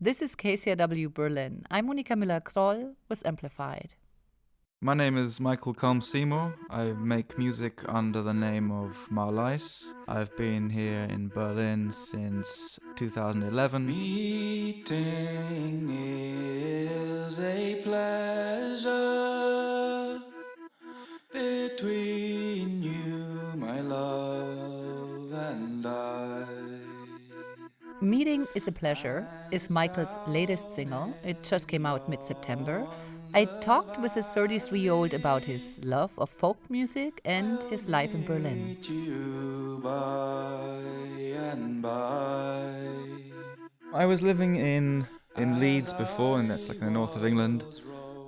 This is KCRW Berlin. I'm Monika Müller-Kroll with Amplified. My name is Michael Culme-Seymour. I make music under the name of Marlais. I've been here in Berlin since 2011. Meeting is a pleasure between you, my love, and I. Meeting is a Pleasure is Michael's latest single. It just came out mid-September. I talked with a 33-year-old about his love of folk music and his life in Berlin. I was living in Leeds before, and that's like in the north of England.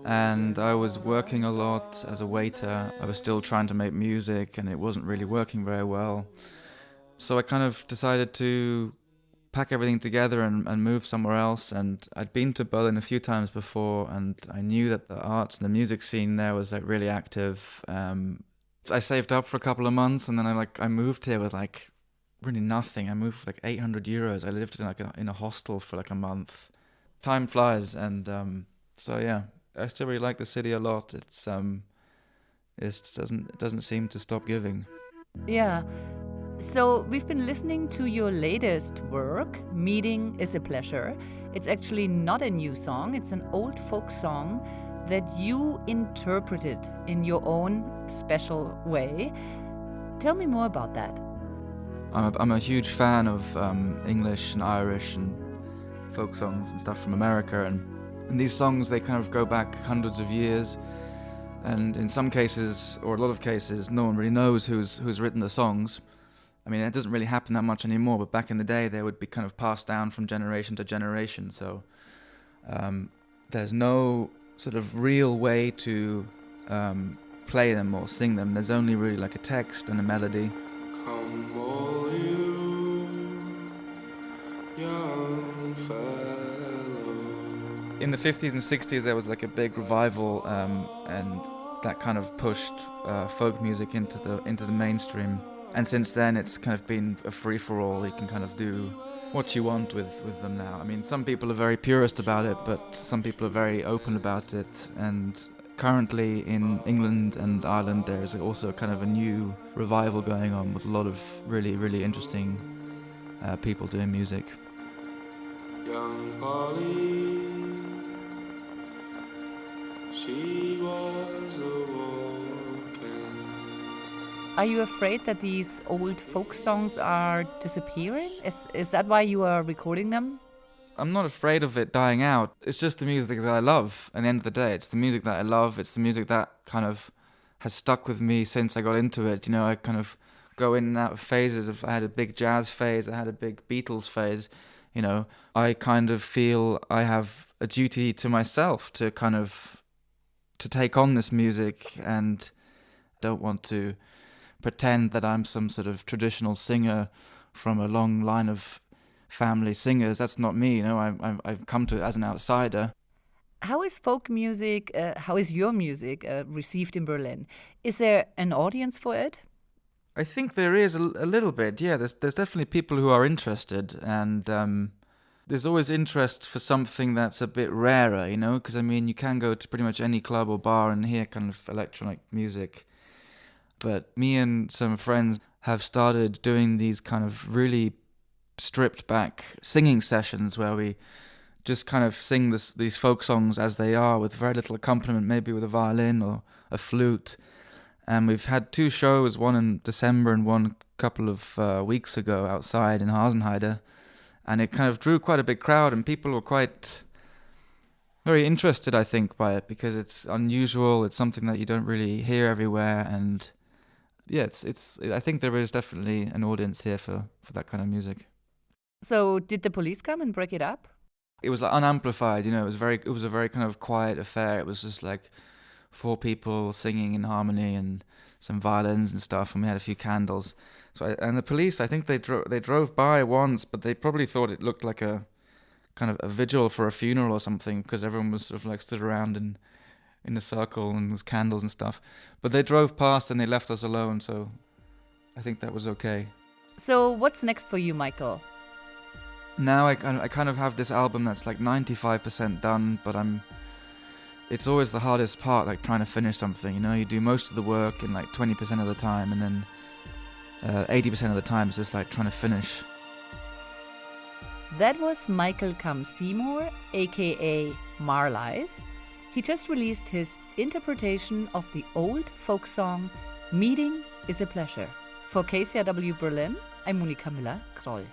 And I was working a lot as a waiter. I was still trying to make music, and it wasn't really working very well. So I kind of decided to pack everything together and move somewhere else. And I'd been to Berlin a few times before, and I knew that the arts and the music scene there was like really active. I saved up for a couple of months, and then I moved here with like really nothing. I moved for like 800 euros. I lived in a hostel for like a month. Time flies, and so yeah, I still really like the city a lot. It doesn't seem to stop giving. Yeah. So we've been listening to your latest work, Meeting is a Pleasure. It's actually not a new song. It's an old folk song that you interpreted in your own special way. Tell me more about that. I'm a huge fan of English and Irish and folk songs and stuff from America. And these songs, they kind of go back hundreds of years. And in some cases, or a lot of cases, no one really knows who's written the songs. I mean, it doesn't really happen that much anymore, but back in the day, they would be kind of passed down from generation to generation. So there's no sort of real way to play them or sing them. There's only really like a text and a melody. Come all you young fellow. In the 50s and 60s, there was like a big revival, and that kind of pushed folk music into the mainstream. And since then, it's kind of been a free-for-all. You can kind of do what you want with them now. I mean, some people are very purist about it, but some people are very open about it. And currently in England and Ireland, there's also kind of a new revival going on with a lot of really, really interesting people doing music. Young Polly, she was a Are you afraid that these old folk songs are disappearing? Is that why you are recording them? I'm not afraid of it dying out. It's just the music that I love. At the end of the day, it's the music that I love. It's the music that kind of has stuck with me since I got into it. You know, I kind of go in and out of phases. I had a big jazz phase. I had a big Beatles phase. You know, I kind of feel I have a duty to myself to kind of to take on this music, and don't want to pretend that I'm some sort of traditional singer from a long line of family singers. That's not me, you know. I've come to it as an outsider. How is folk music, how is your music received in Berlin? Is there an audience for it? I think there is a little bit, yeah. There's definitely people who are interested, and there's always interest for something that's a bit rarer, you know, because I mean, you can go to pretty much any club or bar and hear kind of electronic music. But me and some friends have started doing these kind of really stripped back singing sessions where we just kind of sing these folk songs as they are with very little accompaniment, maybe with a violin or a flute. And we've had 2 shows, one in December and one a couple of weeks ago outside in Hasenheide. And it kind of drew quite a big crowd, and people were quite very interested, I think, by it, because it's unusual. It's something that you don't really hear everywhere, and yeah, I think there is definitely an audience here for that kind of music. So did the police come and break it up? It was unamplified, you know. It was a very kind of quiet affair. It was just like 4 people singing in harmony and some violins and stuff, and we had a few candles. And the police, I think they drove by once, but they probably thought it looked like a kind of a vigil for a funeral or something, because everyone was sort of like stood around in a circle and there's candles and stuff. But they drove past and they left us alone, so I think that was okay. So what's next for you, Michael? now I kind of have this album that's like 95% done, but it's always the hardest part, like trying to finish something, you know. You do most of the work in like 20% of the time, and then 80% of the time it's just like trying to finish. That was Michael Culme-Seymour, aka Marlais. He just released his interpretation of the old folk song Meeting is a Pleasure. For KCRW Berlin, I'm Monika Müller-Kroll.